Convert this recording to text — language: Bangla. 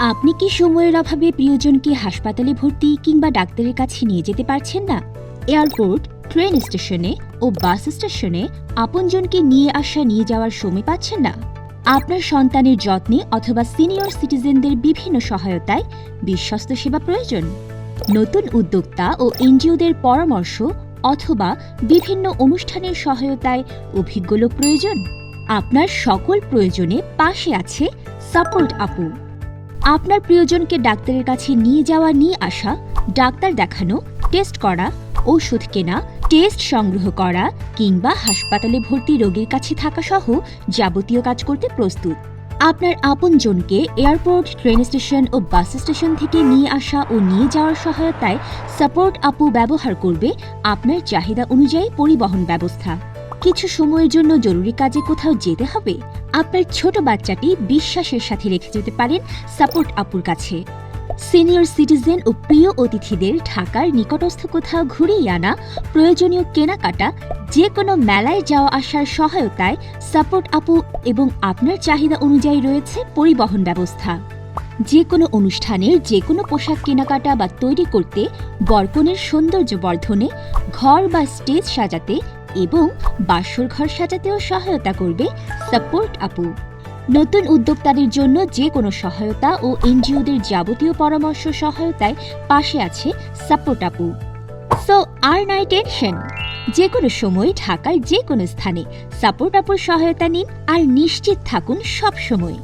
আপনি কি সময়ের অভাবে প্রিয়জনকে হাসপাতালে ভর্তি কিংবা ডাক্তারের কাছে নিয়ে যেতে পারছেন না? এয়ারপোর্ট, ট্রেন স্টেশনে ও বাস স্টেশনে আপনজনকে নিয়ে যাওয়ার সময় পাচ্ছেন না? আপনার সন্তানের যত্নে অথবা সিনিয়র সিটিজেনদের বিভিন্ন সহায়তায় বিশ্বস্ত সেবা প্রয়োজন? নতুন উদ্যোক্তা ও এনজিওদের পরামর্শ অথবা বিভিন্ন অনুষ্ঠানের সহায়তায় অভিজ্ঞ লোক প্রয়োজন? আপনার সকল প্রয়োজনে পাশে আছে সাপোর্ট আপু। আপনার প্রিয়জনকে ডাক্তারের কাছে নিয়ে আসা, ডাক্তার দেখানো, টেস্ট করা, ওষুধ কেনা, টেস্ট সংগ্রহ করা কিংবা হাসপাতালে ভর্তি রোগীর কাছে থাকা সহ যাবতীয় কাজ করতে প্রস্তুত। আপনার আপনজনকে এয়ারপোর্ট, ট্রেন স্টেশন ও বাস স্টেশন থেকে নিয়ে আসা ও নিয়ে যাওয়ার সহায়তায় সাপোর্ট আপু ব্যবহার করবে আপনার চাহিদা অনুযায়ী পরিবহন ব্যবস্থা। কিছু সময়ের জন্য জরুরি কাজে কোথাও যেতে হবে? আপনার ছোট বাচ্চাটি বিশ্বাসের সাথে রেখে যেতে পারেন সাপোর্ট আপুর কাছে। সিনিয়র সিটিজেন ও প্রিয় অতিথিদের ঢাকার নিকটস্থ কোথাও ঘুরিয়ে আনা, প্রয়োজনীয় কেনাকাটা, যে কোনো মেলায় যাওয়া আসার সহায়তায় সাপোর্ট আপু এবং আপনার চাহিদা অনুযায়ী রয়েছে পরিবহন ব্যবস্থা। যে কোনো অনুষ্ঠানের যে কোনো পোশাক কেনাকাটা বা তৈরি করতে, বরকনের সৌন্দর্য বর্ধনে, ঘর বা স্টেজ সাজাতে এবং বাসর ঘর সাজাতেও সহায়তা করবে সাপোর্ট আপু। নতুন উদ্যোক্তাদের জন্য যে কোনো সহায়তা ও এনজিওদের যাবতীয় পরামর্শ সহায়তায় পাশে আছে সাপোর্ট আপু। সো আর নাই টেনশন, যে কোনো সময় ঢাকার যে কোনো স্থানে সাপোর্ট আপুর সহায়তা নিন আর নিশ্চিত থাকুন সব সময়।